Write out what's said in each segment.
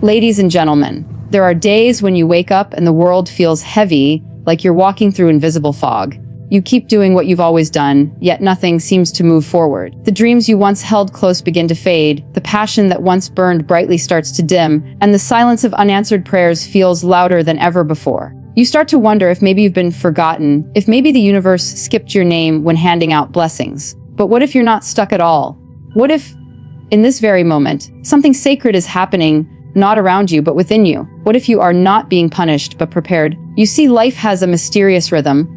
Ladies and gentlemen, there are days when you wake up and the world feels heavy, like you're walking through invisible fog. You keep doing what you've always done, yet nothing seems to move forward. The dreams you once held close begin to fade, the passion that once burned brightly starts to dim, and the silence of unanswered prayers feels louder than ever before. You start to wonder if maybe you've been forgotten, if maybe the universe skipped your name when handing out blessings. But what if you're not stuck at all? What if, in this very moment, something sacred is happening, not around you, but within you? What if you are not being punished, but prepared? You see, life has a mysterious rhythm.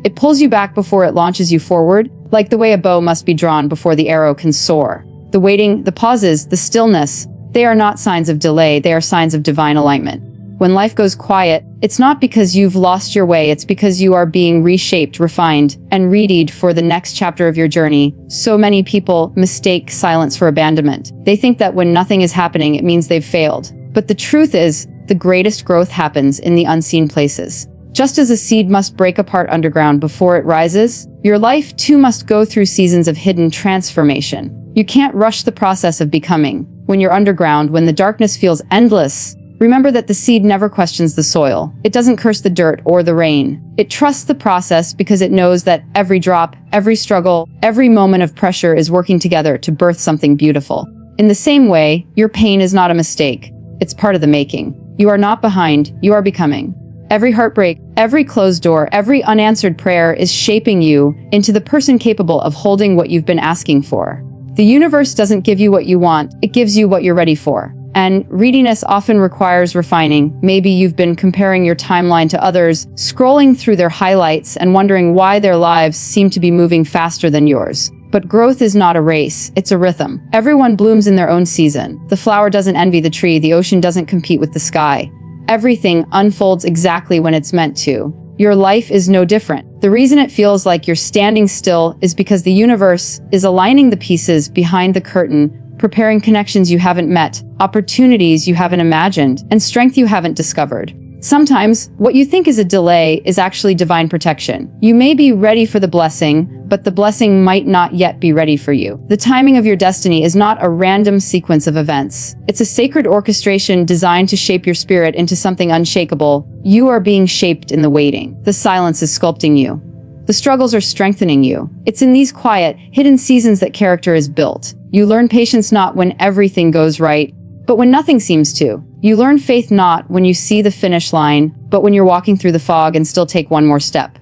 It pulls you back before it launches you forward, like the way a bow must be drawn before the arrow can soar. The waiting, the pauses, the stillness, they are not signs of delay, they are signs of divine alignment. When life goes quiet, it's not because you've lost your way, it's because you are being reshaped, refined, and readied for the next chapter of your journey. So many people mistake silence for abandonment. They think that when nothing is happening, it means they've failed. But the truth is, the greatest growth happens in the unseen places. Just as a seed must break apart underground before it rises, your life too must go through seasons of hidden transformation. You can't rush the process of becoming. When you're underground, when the darkness feels endless, remember that the seed never questions the soil. It doesn't curse the dirt or the rain. It trusts the process because it knows that every drop, every struggle, every moment of pressure is working together to birth something beautiful. In the same way, your pain is not a mistake. It's part of the making. You are not behind, you are becoming. Every heartbreak, every closed door, every unanswered prayer is shaping you into the person capable of holding what you've been asking for. The universe doesn't give you what you want, it gives you what you're ready for. And readiness often requires refining. Maybe you've been comparing your timeline to others, scrolling through their highlights and wondering why their lives seem to be moving faster than yours. But growth is not a race, it's a rhythm. Everyone blooms in their own season. The flower doesn't envy the tree, the ocean doesn't compete with the sky. Everything unfolds exactly when it's meant to. Your life is no different. The reason it feels like you're standing still is because the universe is aligning the pieces behind the curtain, preparing connections you haven't met, opportunities you haven't imagined, and strength you haven't discovered. Sometimes, what you think is a delay is actually divine protection. You may be ready for the blessing, but the blessing might not yet be ready for you. The timing of your destiny is not a random sequence of events. It's a sacred orchestration designed to shape your spirit into something unshakable. You are being shaped in the waiting. The silence is sculpting you. The struggles are strengthening you. It's in these quiet, hidden seasons that character is built. You learn patience not when everything goes right, but when nothing seems to. You learn faith not when you see the finish line, but when you're walking through the fog and still take one more step.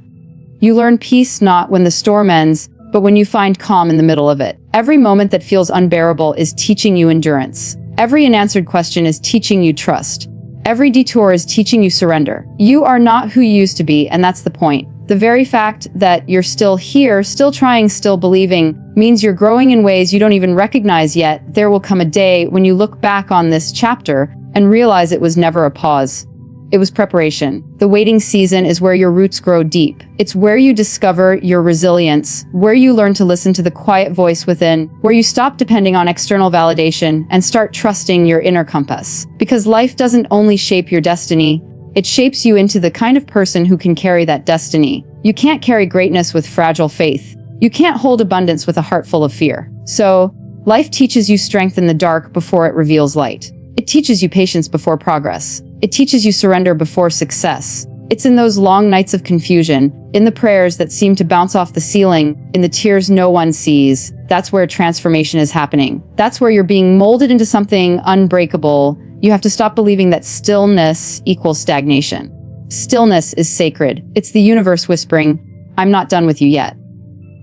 You learn peace not when the storm ends, but when you find calm in the middle of it. Every moment that feels unbearable is teaching you endurance. Every unanswered question is teaching you trust. Every detour is teaching you surrender. You are not who you used to be, and that's the point. The very fact that you're still here, still trying, still believing, means you're growing in ways you don't even recognize yet. There will come a day when you look back on this chapter and realize it was never a pause. It was preparation. The waiting season is where your roots grow deep. It's where you discover your resilience, where you learn to listen to the quiet voice within, where you stop depending on external validation and start trusting your inner compass. Because life doesn't only shape your destiny, it shapes you into the kind of person who can carry that destiny. You can't carry greatness with fragile faith. You can't hold abundance with a heart full of fear. So, life teaches you strength in the dark before it reveals light. It teaches you patience before progress. It teaches you surrender before success. It's in those long nights of confusion, in the prayers that seem to bounce off the ceiling, in the tears no one sees. That's where transformation is happening. That's where you're being molded into something unbreakable. You have to stop believing that stillness equals stagnation. Stillness is sacred. It's the universe whispering, "I'm not done with you yet."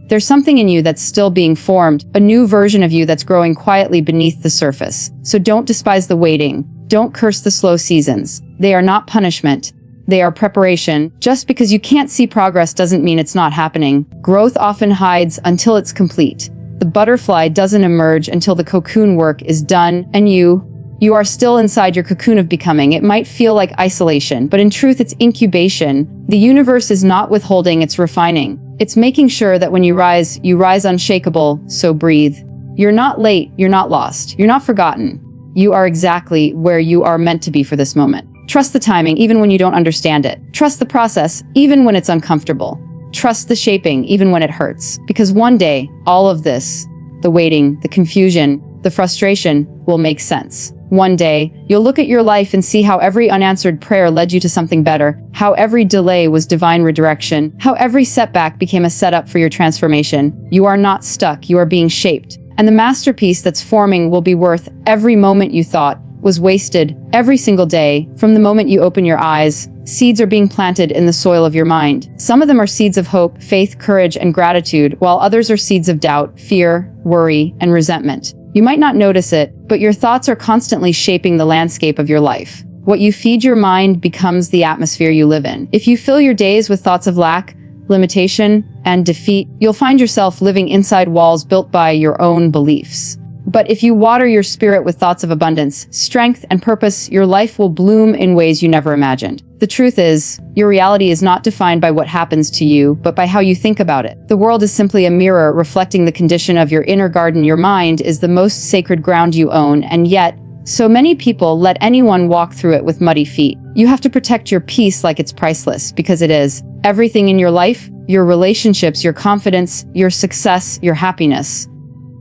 There's something in you that's still being formed, a new version of you that's growing quietly beneath the surface. So don't despise the waiting. Don't curse the slow seasons. They are not punishment. They are preparation. Just because you can't see progress doesn't mean it's not happening. Growth often hides until it's complete. The butterfly doesn't emerge until the cocoon work is done, and you are still inside your cocoon of becoming. It might feel like isolation, but in truth it's incubation. The universe is not withholding, it's refining. It's making sure that when you rise unshakable, so breathe. You're not late, you're not lost, you're not forgotten. You are exactly where you are meant to be for this moment. Trust the timing, even when you don't understand it. Trust the process, even when it's uncomfortable. Trust the shaping, even when it hurts. Because one day, all of this, the waiting, the confusion, The frustration will make sense. One day, you'll look at your life and see how every unanswered prayer led you to something better, how every delay was divine redirection, how every setback became a setup for your transformation. You are not stuck, you are being shaped. And the masterpiece that's forming will be worth every moment you thought was wasted. Every single day, from the moment you open your eyes, seeds are being planted in the soil of your mind. Some of them are seeds of hope, faith, courage, and gratitude, while others are seeds of doubt, fear, worry, and resentment. You might not notice it, but your thoughts are constantly shaping the landscape of your life. What you feed your mind becomes the atmosphere you live in. If you fill your days with thoughts of lack, limitation, and defeat, you'll find yourself living inside walls built by your own beliefs. But if you water your spirit with thoughts of abundance, strength, and purpose, your life will bloom in ways you never imagined. The truth is, your reality is not defined by what happens to you, but by how you think about it. The world is simply a mirror reflecting the condition of your inner garden. Your mind is the most sacred ground you own, and yet, so many people let anyone walk through it with muddy feet. You have to protect your peace like it's priceless, because it is. Everything in your life, your relationships, your confidence, your success, your happiness,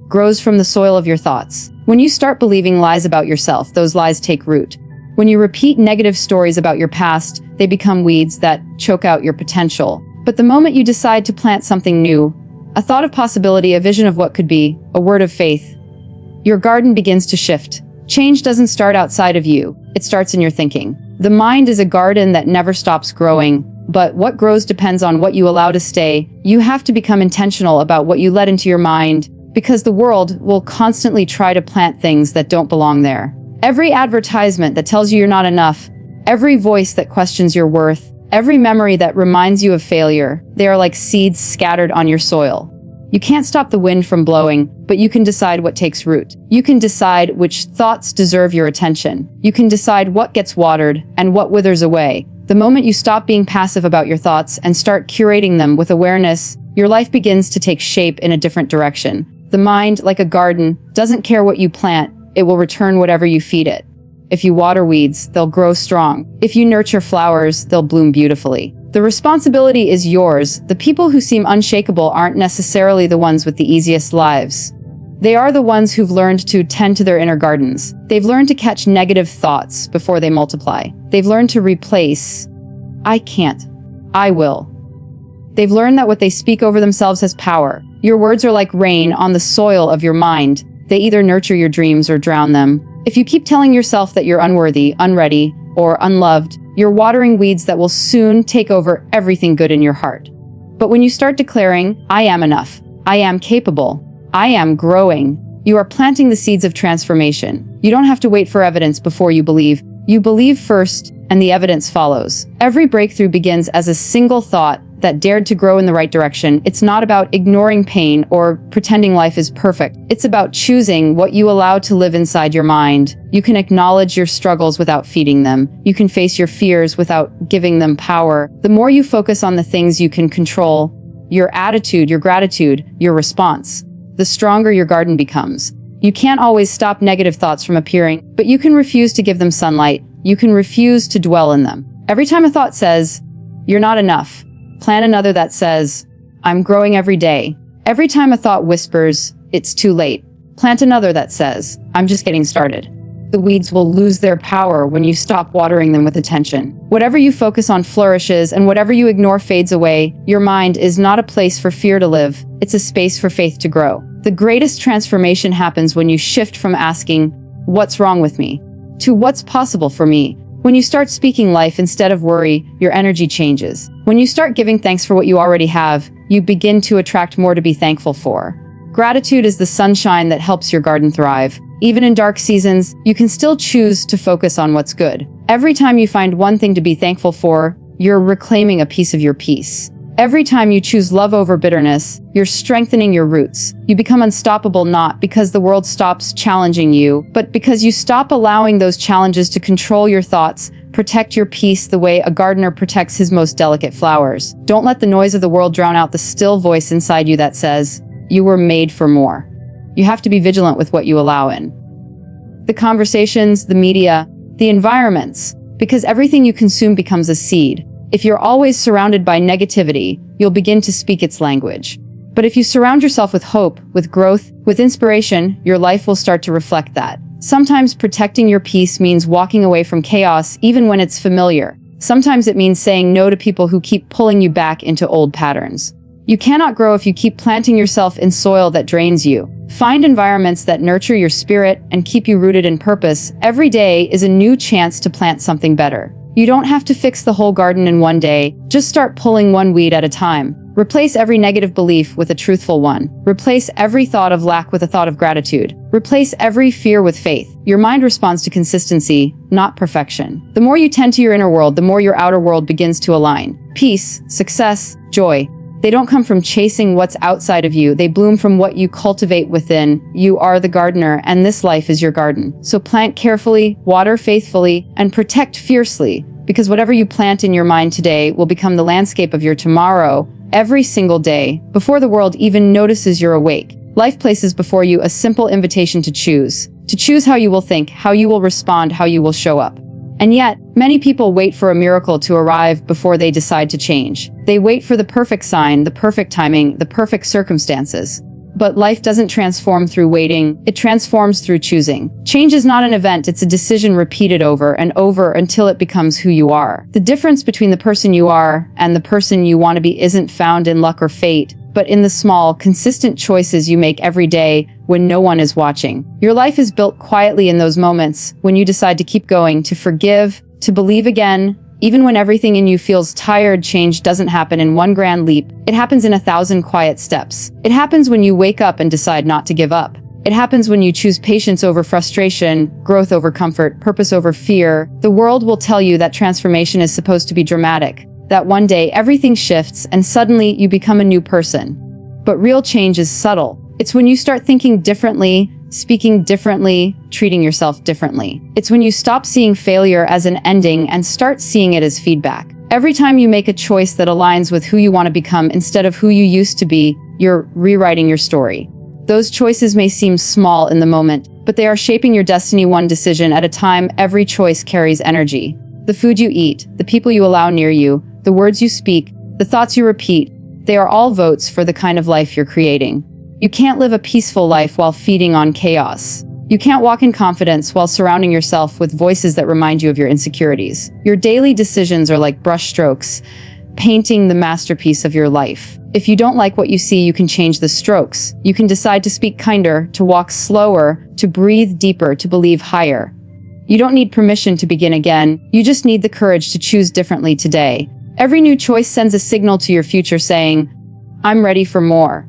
grows from the soil of your thoughts. When you start believing lies about yourself, those lies take root. When you repeat negative stories about your past, they become weeds that choke out your potential. But the moment you decide to plant something new, a thought of possibility, a vision of what could be, a word of faith, your garden begins to shift. Change doesn't start outside of you, it starts in your thinking. The mind is a garden that never stops growing, but what grows depends on what you allow to stay. You have to become intentional about what you let into your mind, because the world will constantly try to plant things that don't belong there. Every advertisement that tells you you're not enough, every voice that questions your worth, every memory that reminds you of failure, they are like seeds scattered on your soil. You can't stop the wind from blowing, but you can decide what takes root. You can decide which thoughts deserve your attention. You can decide what gets watered and what withers away. The moment you stop being passive about your thoughts and start curating them with awareness, your life begins to take shape in a different direction. The mind, like a garden, doesn't care what you plant, it will return whatever you feed it. If you water weeds, they'll grow strong. If you nurture flowers, they'll bloom beautifully. The responsibility is yours. The people who seem unshakable aren't necessarily the ones with the easiest lives. They are the ones who've learned to tend to their inner gardens. They've learned to catch negative thoughts before they multiply. They've learned to replace, "I can't, I will." They've learned that what they speak over themselves has power. Your words are like rain on the soil of your mind. They either nurture your dreams or drown them. If you keep telling yourself that you're unworthy, unready, or unloved, you're watering weeds that will soon take over everything good in your heart. But when you start declaring, "I am enough, I am capable, I am growing," you are planting the seeds of transformation. You don't have to wait for evidence before you believe. You believe first, and the evidence follows. Every breakthrough begins as a single thought that dared to grow in the right direction. It's not about ignoring pain or pretending life is perfect. It's about choosing what you allow to live inside your mind. You can acknowledge your struggles without feeding them. You can face your fears without giving them power. The more you focus on the things you can control, your attitude, your gratitude, your response, the stronger your garden becomes. You can't always stop negative thoughts from appearing, but you can refuse to give them sunlight. You can refuse to dwell in them. Every time a thought says, "You're not enough," plant another that says, "I'm growing every day." Every time a thought whispers, "It's too late," plant another that says, "I'm just getting started." The weeds will lose their power when you stop watering them with attention. Whatever you focus on flourishes, and whatever you ignore fades away. Your mind is not a place for fear to live. It's a space for faith to grow. The greatest transformation happens when you shift from asking, "What's wrong with me?" to "What's possible for me?" When you start speaking life instead of worry, your energy changes. When you start giving thanks for what you already have, you begin to attract more to be thankful for. Gratitude is the sunshine that helps your garden thrive. Even in dark seasons, you can still choose to focus on what's good. Every time you find one thing to be thankful for, you're reclaiming a piece of your peace. Every time you choose love over bitterness, you're strengthening your roots. You become unstoppable not because the world stops challenging you, but because you stop allowing those challenges to control your thoughts. Protect your peace the way a gardener protects his most delicate flowers. Don't let the noise of the world drown out the still voice inside you that says, "You were made for more." You have to be vigilant with what you allow in. The conversations, the media, the environments, because everything you consume becomes a seed. If you're always surrounded by negativity, you'll begin to speak its language. But if you surround yourself with hope, with growth, with inspiration, your life will start to reflect that. Sometimes protecting your peace means walking away from chaos even when it's familiar. Sometimes it means saying no to people who keep pulling you back into old patterns. You cannot grow if you keep planting yourself in soil that drains you. Find environments that nurture your spirit and keep you rooted in purpose. Every day is a new chance to plant something better. You don't have to fix the whole garden in one day. Just start pulling one weed at a time. Replace every negative belief with a truthful one. Replace every thought of lack with a thought of gratitude. Replace every fear with faith. Your mind responds to consistency, not perfection. The more you tend to your inner world, the more your outer world begins to align. Peace, success, joy. They don't come from chasing what's outside of you. They bloom from what you cultivate within. You are the gardener, and this life is your garden. So plant carefully, water faithfully, and protect fiercely, because whatever you plant in your mind today will become the landscape of your tomorrow, every single day, before the world even notices you're awake. Life places before you a simple invitation to choose how you will think, how you will respond, how you will show up. And yet, many people wait for a miracle to arrive before they decide to change. They wait for the perfect sign, the perfect timing, the perfect circumstances. But life doesn't transform through waiting, it transforms through choosing. Change is not an event, it's a decision repeated over and over until it becomes who you are. The difference between the person you are and the person you want to be isn't found in luck or fate, but in the small, consistent choices you make every day when no one is watching. Your life is built quietly in those moments when you decide to keep going, to forgive, to believe again. Even when everything in you feels tired, change doesn't happen in one grand leap. It happens in 1,000 quiet steps. It happens when you wake up and decide not to give up. It happens when you choose patience over frustration, growth over comfort, purpose over fear. The world will tell you that transformation is supposed to be dramatic, that one day everything shifts and suddenly you become a new person. But real change is subtle. It's when you start thinking differently, speaking differently, treating yourself differently. It's when you stop seeing failure as an ending and start seeing it as feedback. Every time you make a choice that aligns with who you want to become instead of who you used to be, you're rewriting your story. Those choices may seem small in the moment, but they are shaping your destiny one decision at a time. Every choice carries energy. The food you eat, the people you allow near you, the words you speak, the thoughts you repeat, they are all votes for the kind of life you're creating. You can't live a peaceful life while feeding on chaos. You can't walk in confidence while surrounding yourself with voices that remind you of your insecurities. Your daily decisions are like brushstrokes, painting the masterpiece of your life. If you don't like what you see, you can change the strokes. You can decide to speak kinder, to walk slower, to breathe deeper, to believe higher. You don't need permission to begin again. You just need the courage to choose differently today. Every new choice sends a signal to your future saying, I'm ready for more.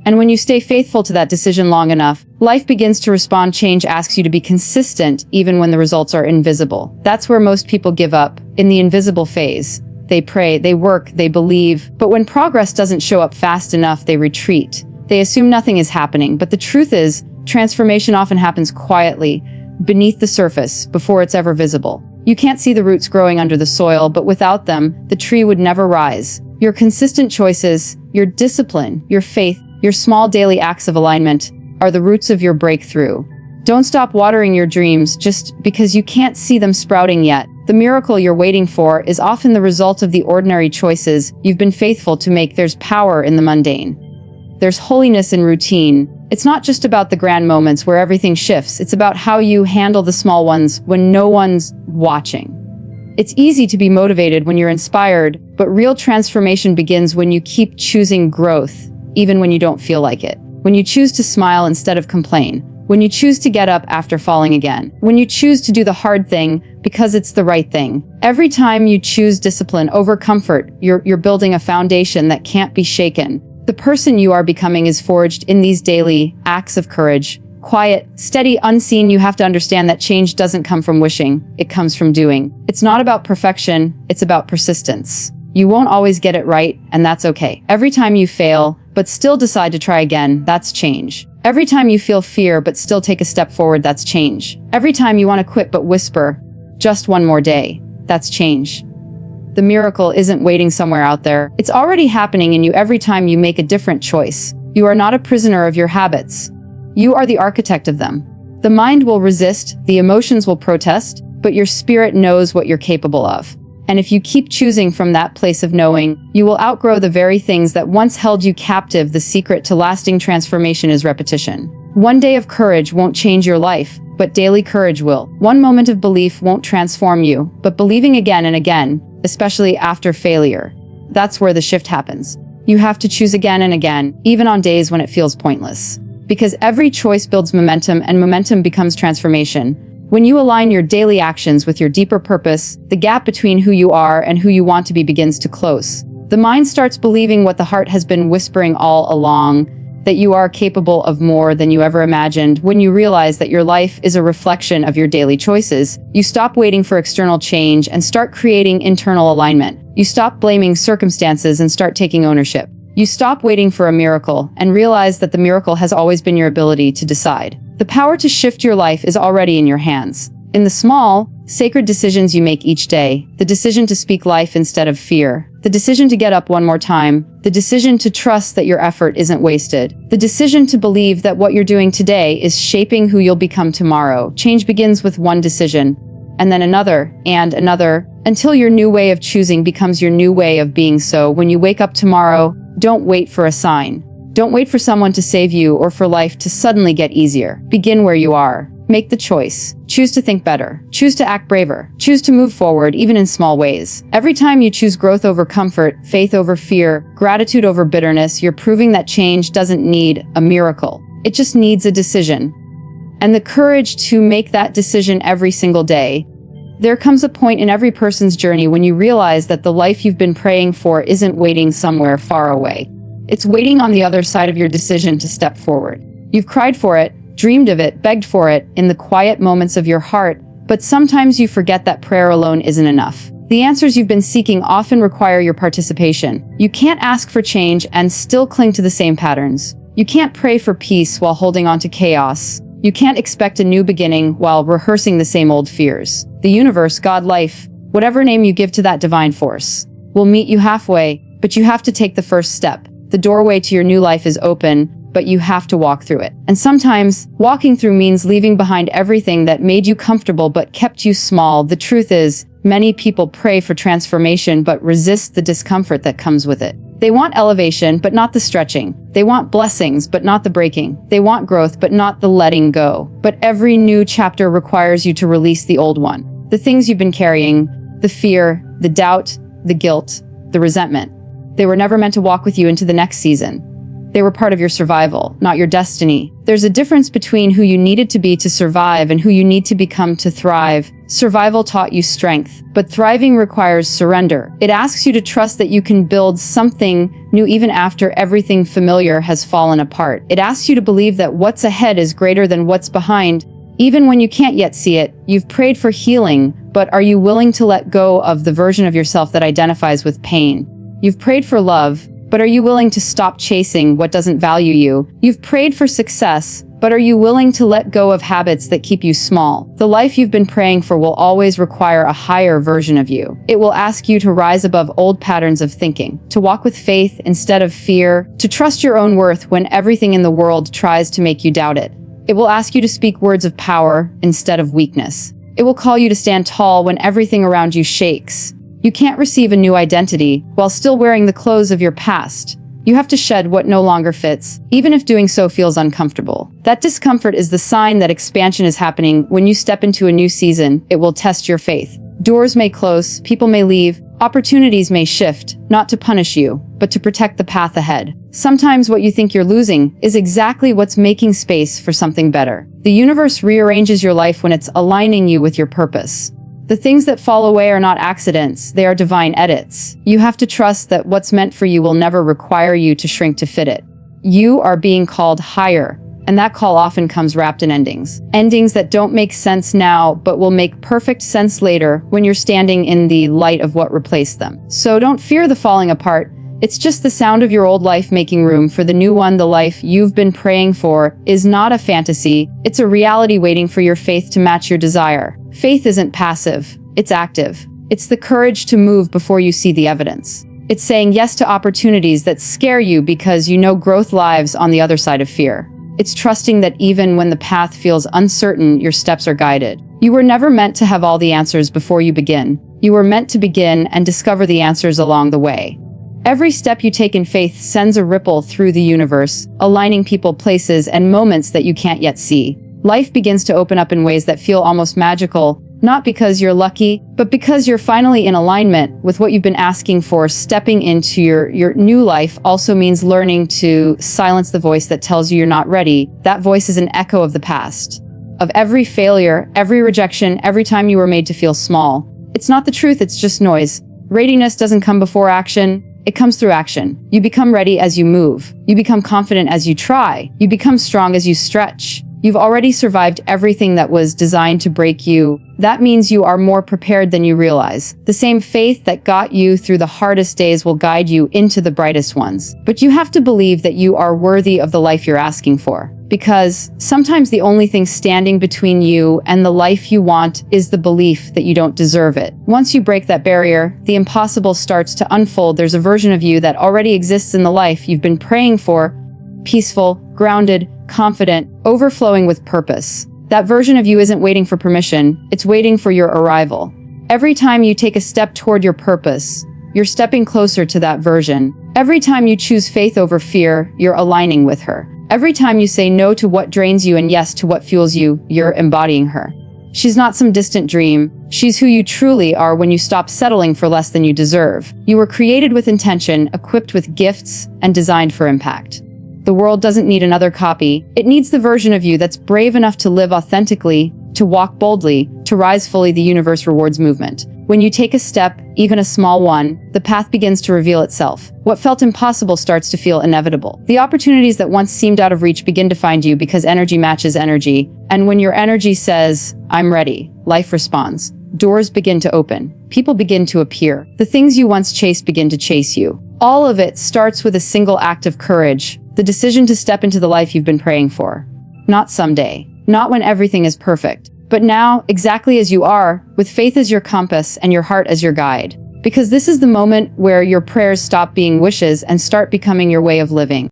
And when you stay faithful to that decision long enough, life begins to respond. Change asks you to be consistent even when the results are invisible. That's where most people give up, in the invisible phase. They pray, they work, they believe, but when progress doesn't show up fast enough, they retreat. They assume nothing is happening, but the truth is, transformation often happens quietly, beneath the surface, before it's ever visible. You can't see the roots growing under the soil, but without them, the tree would never rise. Your consistent choices, your discipline, your faith, your small daily acts of alignment are the roots of your breakthrough. Don't stop watering your dreams just because you can't see them sprouting yet. The miracle you're waiting for is often the result of the ordinary choices you've been faithful to make. There's power in the mundane. There's holiness in routine. It's not just about the grand moments where everything shifts. It's about how you handle the small ones when no one's watching. It's easy to be motivated when you're inspired, but real transformation begins when you keep choosing growth, even when you don't feel like it. When you choose to smile instead of complain. When you choose to get up after falling again. When you choose to do the hard thing because it's the right thing. Every time you choose discipline over comfort, you're building a foundation that can't be shaken. The person you are becoming is forged in these daily acts of courage. Quiet, steady, unseen. You have to understand that change doesn't come from wishing, it comes from doing. It's not about perfection, it's about persistence. You won't always get it right, and that's okay. Every time you fail, but still decide to try again, that's change. Every time you feel fear, but still take a step forward, that's change. Every time you want to quit, but whisper, just one more day, that's change. The miracle isn't waiting somewhere out there. It's already happening in you every time you make a different choice. You are not a prisoner of your habits. You are the architect of them. The mind will resist, the emotions will protest, but your spirit knows what you're capable of. And if you keep choosing from that place of knowing, you will outgrow the very things that once held you captive. The secret to lasting transformation is repetition. One day of courage won't change your life, but daily courage will. One moment of belief won't transform you, but believing again and again, especially after failure, that's where the shift happens. You have to choose again and again, even on days when it feels pointless. Because every choice builds momentum, and momentum becomes transformation. When you align your daily actions with your deeper purpose, the gap between who you are and who you want to be begins to close. The mind starts believing what the heart has been whispering all along, that you are capable of more than you ever imagined. When you realize that your life is a reflection of your daily choices, you stop waiting for external change and start creating internal alignment. You stop blaming circumstances and start taking ownership. You stop waiting for a miracle and realize that the miracle has always been your ability to decide. The power to shift your life is already in your hands. In the small, sacred decisions you make each day, the decision to speak life instead of fear, the decision to get up one more time, the decision to trust that your effort isn't wasted, the decision to believe that what you're doing today is shaping who you'll become tomorrow. Change begins with one decision, and then another, and another, until your new way of choosing becomes your new way of being. So when you wake up tomorrow, don't wait for a sign. Don't wait for someone to save you or for life to suddenly get easier. Begin where you are. Make the choice. Choose to think better. Choose to act braver. Choose to move forward, even in small ways. Every time you choose growth over comfort, faith over fear, gratitude over bitterness, you're proving that change doesn't need a miracle. It just needs a decision. And the courage to make that decision every single day. There comes a point in every person's journey when you realize that the life you've been praying for isn't waiting somewhere far away. It's waiting on the other side of your decision to step forward. You've cried for it, dreamed of it, begged for it in the quiet moments of your heart, but sometimes you forget that prayer alone isn't enough. The answers you've been seeking often require your participation. You can't ask for change and still cling to the same patterns. You can't pray for peace while holding on to chaos. You can't expect a new beginning while rehearsing the same old fears. The universe, God, life, whatever name you give to that divine force, will meet you halfway, but you have to take the first step. The doorway to your new life is open, but you have to walk through it. And sometimes, walking through means leaving behind everything that made you comfortable but kept you small. The truth is, many people pray for transformation but resist the discomfort that comes with it. They want elevation, but not the stretching. They want blessings, but not the breaking. They want growth, but not the letting go. But every new chapter requires you to release the old one. The things you've been carrying, the fear, the doubt, the guilt, the resentment. They were never meant to walk with you into the next season. They were part of your survival, not your destiny. There's a difference between who you needed to be to survive and who you need to become to thrive. Survival taught you strength, but thriving requires surrender. It asks you to trust that you can build something new even after everything familiar has fallen apart. It asks you to believe that what's ahead is greater than what's behind, even when you can't yet see it. You've prayed for healing, but are you willing to let go of the version of yourself that identifies with pain? You've prayed for love, but are you willing to stop chasing what doesn't value you? You've prayed for success, but are you willing to let go of habits that keep you small? The life you've been praying for will always require a higher version of you. It will ask you to rise above old patterns of thinking, to walk with faith instead of fear, to trust your own worth when everything in the world tries to make you doubt it. It will ask you to speak words of power instead of weakness. It will call you to stand tall when everything around you shakes. You can't receive a new identity while still wearing the clothes of your past. You have to shed what no longer fits, even if doing so feels uncomfortable. That discomfort is the sign that expansion is happening. When you step into a new season, it will test your faith. Doors may close, people may leave, opportunities may shift, not to punish you, but to protect the path ahead. Sometimes what you think you're losing is exactly what's making space for something better. The universe rearranges your life when it's aligning you with your purpose. The things that fall away are not accidents, they are divine edits. You have to trust that what's meant for you will never require you to shrink to fit it. You are being called higher, and that call often comes wrapped in endings. Endings that don't make sense now, but will make perfect sense later when you're standing in the light of what replaced them. So don't fear the falling apart. It's just the sound of your old life making room for the new one. The life you've been praying for is not a fantasy. It's a reality waiting for your faith to match your desire. Faith isn't passive, it's active. It's the courage to move before you see the evidence. It's saying yes to opportunities that scare you because you know growth lives on the other side of fear. It's trusting that even when the path feels uncertain, your steps are guided. You were never meant to have all the answers before you begin. You were meant to begin and discover the answers along the way. Every step you take in faith sends a ripple through the universe, aligning people, places, and moments that you can't yet see. Life begins to open up in ways that feel almost magical, not because you're lucky, but because you're finally in alignment with what you've been asking for. Stepping into your new life also means learning to silence the voice that tells you you're not ready. That voice is an echo of the past, of every failure, every rejection, every time you were made to feel small. It's not the truth, it's just noise. Readiness doesn't come before action. It comes through action. You become ready as you move. You become confident as you try. You become strong as you stretch. You've already survived everything that was designed to break you. That means you are more prepared than you realize. The same faith that got you through the hardest days will guide you into the brightest ones. But you have to believe that you are worthy of the life you're asking for. Because sometimes the only thing standing between you and the life you want is the belief that you don't deserve it. Once you break that barrier, the impossible starts to unfold. There's a version of you that already exists in the life you've been praying for. Peaceful, grounded, confident, overflowing with purpose. That version of you isn't waiting for permission, it's waiting for your arrival. Every time you take a step toward your purpose, you're stepping closer to that version. Every time you choose faith over fear, you're aligning with her. Every time you say no to what drains you and yes to what fuels you, you're embodying her. She's not some distant dream. She's who you truly are when you stop settling for less than you deserve. You were created with intention, equipped with gifts, and designed for impact. The world doesn't need another copy. It needs the version of you that's brave enough to live authentically, to walk boldly, to rise fully. The universe rewards movement. When you take a step, even a small one, the path begins to reveal itself. What felt impossible starts to feel inevitable. The opportunities that once seemed out of reach begin to find you because energy matches energy. And when your energy says, "I'm ready," life responds. Doors begin to open. People begin to appear. The things you once chased begin to chase you. All of it starts with a single act of courage. The decision to step into the life you've been praying for. Not someday. Not when everything is perfect. But now, exactly as you are, with faith as your compass and your heart as your guide. Because this is the moment where your prayers stop being wishes and start becoming your way of living.